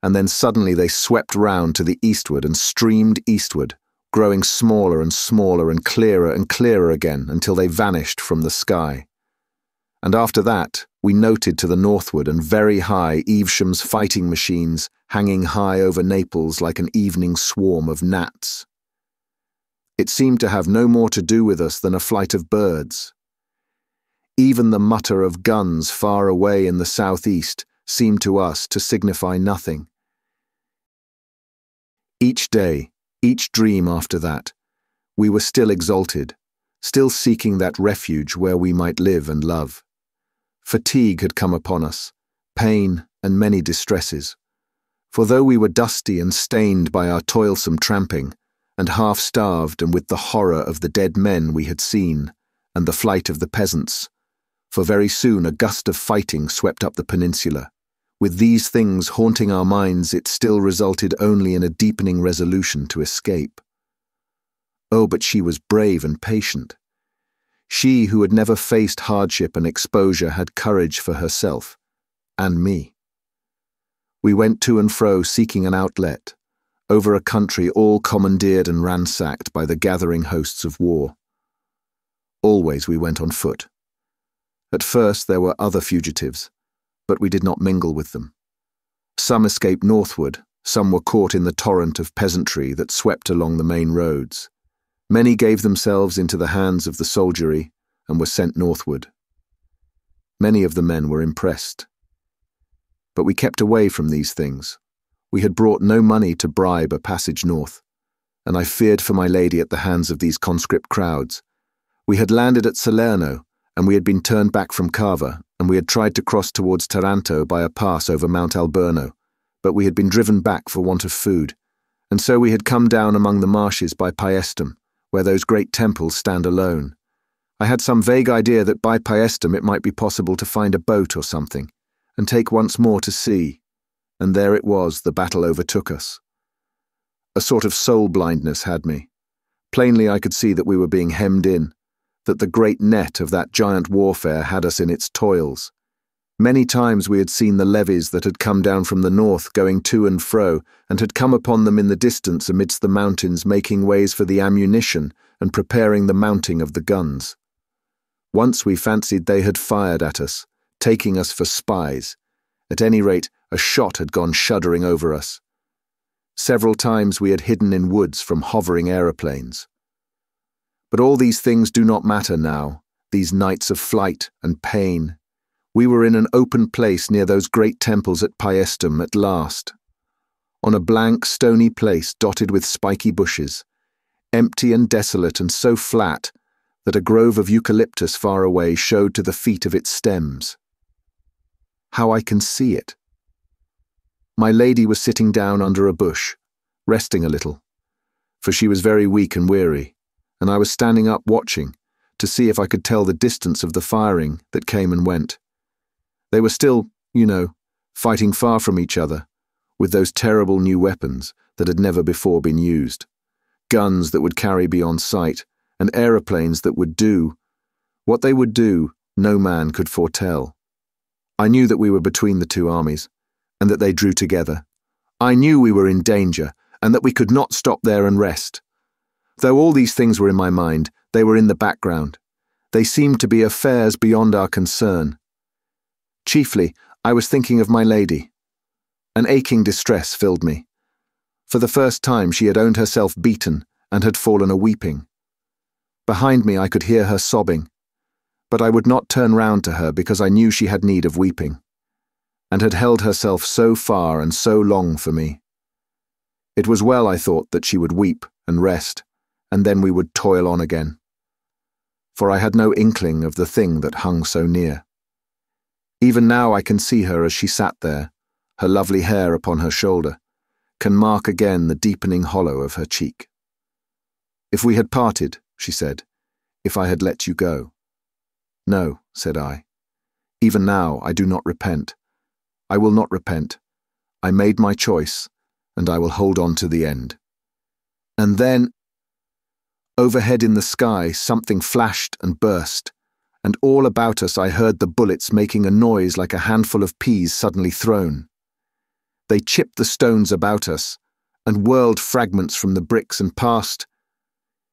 and then suddenly they swept round to the eastward and streamed eastward, growing smaller and smaller and clearer again until they vanished from the sky. And after that, we noted to the northward and very high Evesham's fighting machines hanging high over Naples like an evening swarm of gnats. It seemed to have no more to do with us than a flight of birds. Even the mutter of guns far away in the southeast seemed to us to signify nothing. Each day, each dream after that, we were still exalted, still seeking that refuge where we might live and love. Fatigue had come upon us, pain and many distresses. For though we were dusty and stained by our toilsome tramping, and half-starved and with the horror of the dead men we had seen, and the flight of the peasants, for very soon a gust of fighting swept up the peninsula. With these things haunting our minds, it still resulted only in a deepening resolution to escape. Oh, but she was brave and patient. She who had never faced hardship and exposure had courage for herself, and me. We went to and fro seeking an outlet, over a country all commandeered and ransacked by the gathering hosts of war. Always we went on foot. At first there were other fugitives, but we did not mingle with them. Some escaped northward, some were caught in the torrent of peasantry that swept along the main roads. Many gave themselves into the hands of the soldiery and were sent northward. Many of the men were impressed. But we kept away from these things. We had brought no money to bribe a passage north, and I feared for my lady at the hands of these conscript crowds. We had landed at Salerno, and we had been turned back from Cava, and we had tried to cross towards Taranto by a pass over Mount Alberno, but we had been driven back for want of food, and so we had come down among the marshes by Paestum, where those great temples stand alone. I had some vague idea that by Paestum it might be possible to find a boat or something, and take once more to sea, and there it was the battle overtook us. A sort of soul blindness had me. Plainly I could see that we were being hemmed in, that the great net of that giant warfare had us in its toils. Many times we had seen the levies that had come down from the north going to and fro, and had come upon them in the distance amidst the mountains, making ways for the ammunition and preparing the mounting of the guns. Once we fancied they had fired at us, taking us for spies. At any rate, a shot had gone shuddering over us. Several times we had hidden in woods from hovering aeroplanes. But all these things do not matter now, these nights of flight and pain. We were in an open place near those great temples at Paestum at last, on a blank, stony place dotted with spiky bushes, empty and desolate and so flat that a grove of eucalyptus far away showed to the feet of its stems. How I can see it! My lady was sitting down under a bush, resting a little, for she was very weak and weary, and I was standing up watching to see if I could tell the distance of the firing that came and went. They were still, fighting far from each other, with those terrible new weapons that had never before been used, guns that would carry beyond sight, and aeroplanes that would do. What they would do, no man could foretell. I knew that we were between the two armies, and that they drew together. I knew we were in danger, and that we could not stop there and rest. Though all these things were in my mind, they were in the background. They seemed to be affairs beyond our concern. Chiefly, I was thinking of my lady. An aching distress filled me. For the first time she had owned herself beaten and had fallen a-weeping. Behind me I could hear her sobbing, but I would not turn round to her because I knew she had need of weeping, and had held herself so far and so long for me. It was well, I thought, that she would weep and rest, and then we would toil on again. For I had no inkling of the thing that hung so near. Even now I can see her as she sat there, her lovely hair upon her shoulder, can mark again the deepening hollow of her cheek. "If we had parted," she said, "if I had let you go." "No," said I. "Even now I do not repent. I will not repent. I made my choice, and I will hold on to the end." And then, overhead in the sky, something flashed and burst, and all about us I heard the bullets making a noise like a handful of peas suddenly thrown. They chipped the stones about us, and whirled fragments from the bricks and past.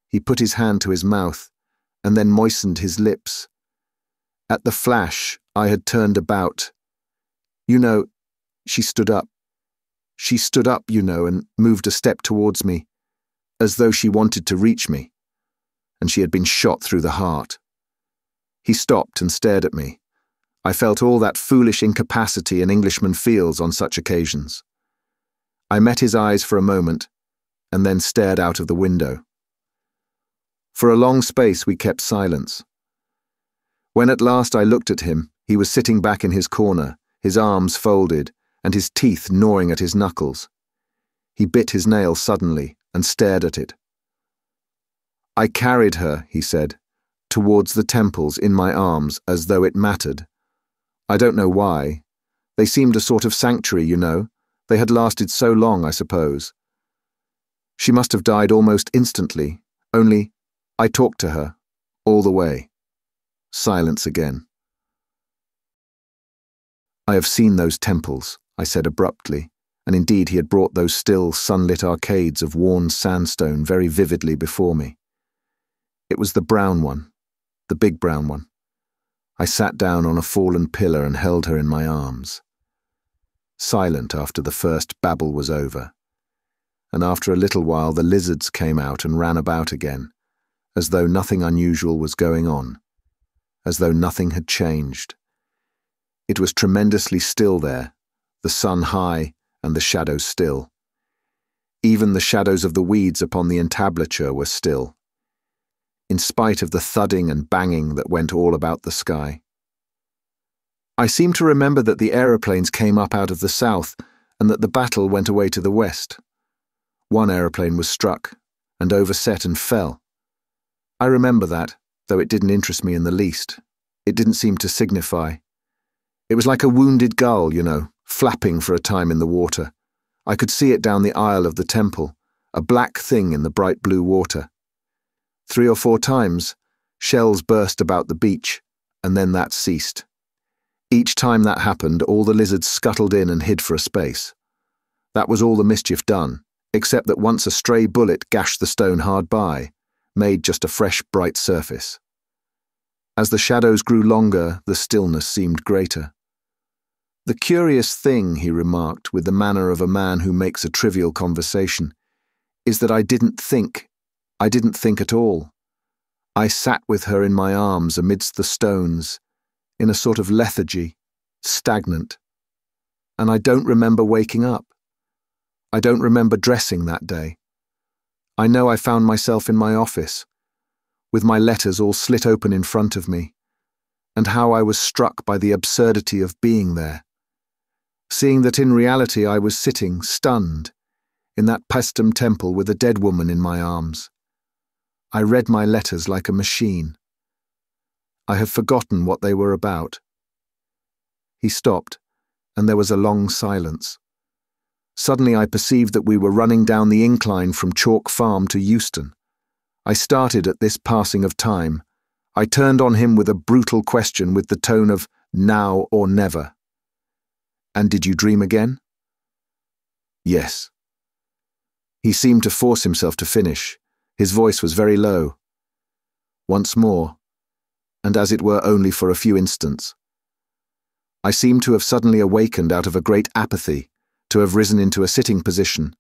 He put his hand to his mouth, and then moistened his lips. At the flash, I had turned about. She stood up. She stood up, and moved a step towards me, as though she wanted to reach me, and she had been shot through the heart. He stopped and stared at me. I felt all that foolish incapacity an Englishman feels on such occasions. I met his eyes for a moment, and then stared out of the window. For a long space we kept silence. When at last I looked at him, he was sitting back in his corner, his arms folded, and his teeth gnawing at his knuckles. He bit his nail suddenly and stared at it. "I carried her," he said, "towards the temples in my arms as though it mattered. I don't know why. They seemed a sort of sanctuary, They had lasted so long, I suppose. She must have died almost instantly, only I talked to her all the way." Silence again. "I have seen those temples," I said abruptly, and indeed he had brought those still, sunlit arcades of worn sandstone very vividly before me. It was the brown one, the big brown one. I sat down on a fallen pillar and held her in my arms. Silent after the first babble was over, and after a little while the lizards came out and ran about again, as though nothing unusual was going on, as though nothing had changed. It was tremendously still there, the sun high and the shadows still. Even the shadows of the weeds upon the entablature were still, in spite of the thudding and banging that went all about the sky. I seem to remember that the aeroplanes came up out of the south and that the battle went away to the west. One aeroplane was struck and overset and fell. I remember that, though it didn't interest me in the least. It didn't seem to signify. It was like a wounded gull, flapping for a time in the water. I could see it down the aisle of the temple, a black thing in the bright blue water. 3 or 4 times, shells burst about the beach, and then that ceased. Each time that happened, all the lizards scuttled in and hid for a space. That was all the mischief done, except that once a stray bullet gashed the stone hard by, made just a fresh, bright surface. As the shadows grew longer, the stillness seemed greater. "The curious thing," he remarked, with the manner of a man who makes a trivial conversation, "is that I didn't think at all. I sat with her in my arms amidst the stones, in a sort of lethargy, stagnant. And I don't remember waking up. I don't remember dressing that day. I know I found myself in my office, with my letters all slit open in front of me, and how I was struck by the absurdity of being there, seeing that in reality I was sitting, stunned, in that Paestum temple with a dead woman in my arms. I read my letters like a machine. I have forgotten what they were about." He stopped, and there was a long silence. Suddenly I perceived that we were running down the incline from Chalk Farm to Euston. I started at this passing of time. I turned on him with a brutal question with the tone of now or never. "And did you dream again?" "Yes." He seemed to force himself to finish. His voice was very low. "Once more, and as it were only for a few instants. I seemed to have suddenly awakened out of a great apathy, to have risen into a sitting position,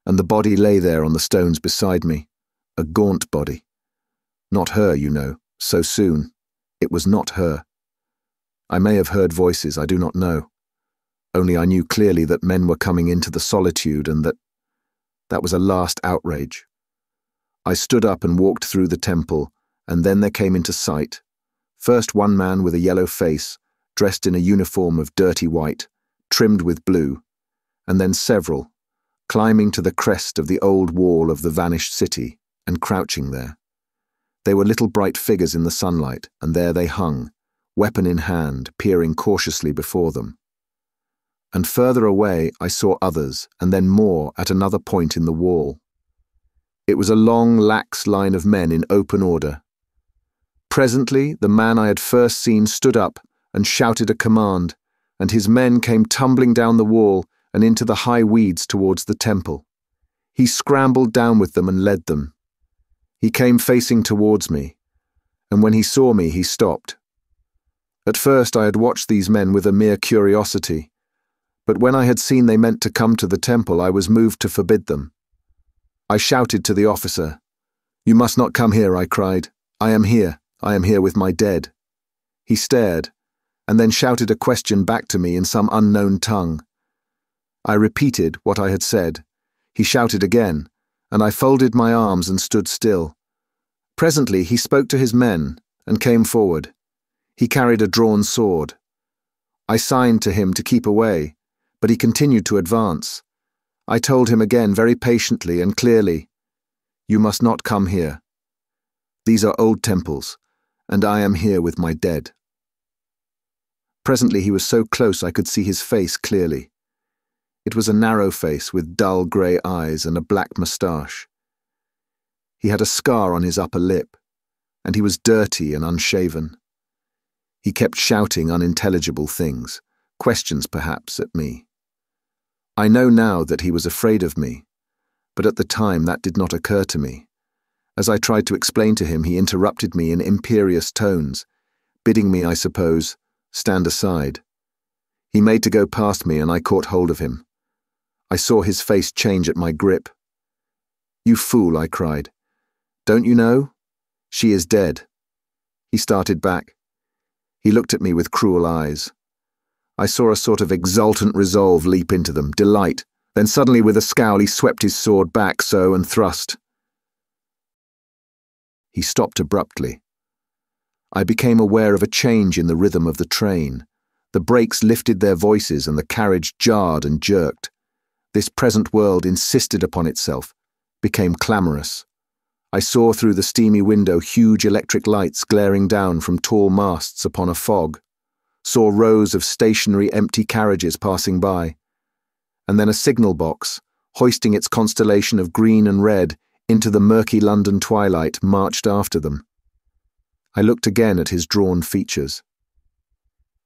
and the body lay there on the stones beside me, a gaunt body. Not her, so soon. It was not her. I may have heard voices, I do not know. Only I knew clearly that men were coming into the solitude and that was a last outrage. I stood up and walked through the temple, and then there came into sight, first one man with a yellow face, dressed in a uniform of dirty white, trimmed with blue, and then several, climbing to the crest of the old wall of the vanished city and crouching there. They were little bright figures in the sunlight, and there they hung, weapon in hand, peering cautiously before them. And further away I saw others, and then more at another point in the wall. It was a long, lax line of men in open order. Presently the man I had first seen stood up and shouted a command, and his men came tumbling down the wall and into the high weeds towards the temple. He scrambled down with them and led them. He came facing towards me, and when he saw me he stopped. At first I had watched these men with a mere curiosity, but when I had seen they meant to come to the temple, I was moved to forbid them. I shouted to the officer. "You must not come here," I cried. I am here with my dead." He stared, and then shouted a question back to me in some unknown tongue. I repeated what I had said. He shouted again, and I folded my arms and stood still. Presently he spoke to his men and came forward. He carried a drawn sword. I signed to him to keep away, but he continued to advance. I told him again very patiently and clearly, "You must not come here. These are old temples, and I am here with my dead." Presently he was so close I could see his face clearly. It was a narrow face with dull grey eyes and a black moustache. He had a scar on his upper lip, and he was dirty and unshaven. He kept shouting unintelligible things, questions perhaps, at me. I know now that he was afraid of me, but at the time that did not occur to me. As I tried to explain to him, he interrupted me in imperious tones, bidding me, I suppose, stand aside. He made to go past me, and I caught hold of him. I saw his face change at my grip. "You fool," I cried. "Don't you know? She is dead." He started back. He looked at me with cruel eyes. I saw a sort of exultant resolve leap into them, delight. Then suddenly with a scowl he swept his sword back so and thrust. He stopped abruptly. I became aware of a change in the rhythm of the train. The brakes lifted their voices and the carriage jarred and jerked. This present world insisted upon itself, became clamorous. I saw through the steamy window huge electric lights glaring down from tall masts upon a fog, saw rows of stationary empty carriages passing by, and then a signal box, hoisting its constellation of green and red into the murky London twilight, marched after them. I looked again at his drawn features.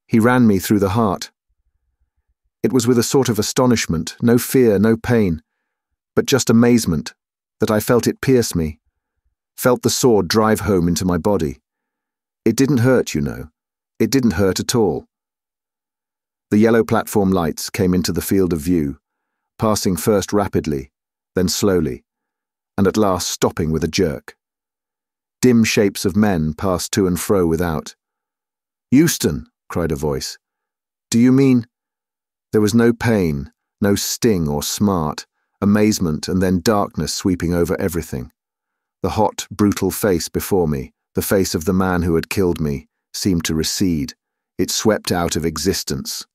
He ran me through the heart. It was with a sort of astonishment, no fear, no pain, but just amazement, that I felt it pierce me, felt the sword drive home into my body. It didn't hurt, you know. It didn't hurt at all. The yellow platform lights came into the field of view, passing first rapidly, then slowly, and at last stopping with a jerk. Dim shapes of men passed to and fro without. "Euston!" cried a voice. "Do you mean—" There was no pain, no sting or smart, amazement and then darkness sweeping over everything. The hot, brutal face before me, the face of the man who had killed me, seemed to recede. It swept out of existence.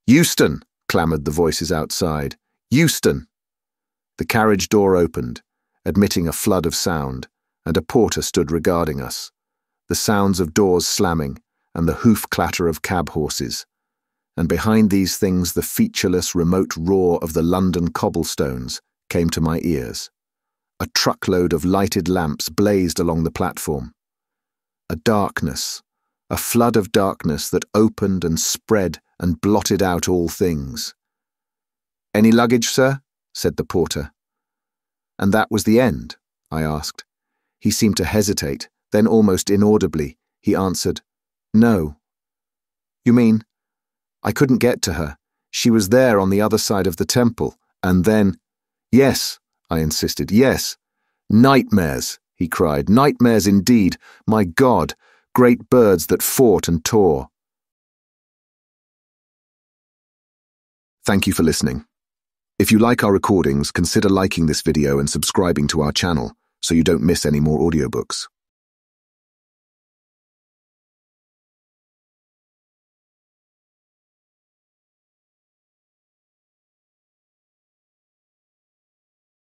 "Euston!" clamoured the voices outside. "Euston!" The carriage door opened, admitting a flood of sound, and a porter stood regarding us. The sounds of doors slamming, and the hoof clatter of cab horses. And behind these things the featureless remote roar of the London cobblestones came to my ears. A truckload of lighted lamps blazed along the platform. A darkness, a flood of darkness that opened and spread and blotted out all things. "Any luggage, sir?" said the porter. "And that was the end?" I asked. He seemed to hesitate, then almost inaudibly, he answered, "No." "You mean—" "I couldn't get to her. She was there on the other side of the temple, and then—" "Yes," I insisted, "yes." "Nightmares," he cried, "nightmares indeed. My God, great birds that fought and tore." Thank you for listening. If you like our recordings, consider liking this video and subscribing to our channel so you don't miss any more audiobooks.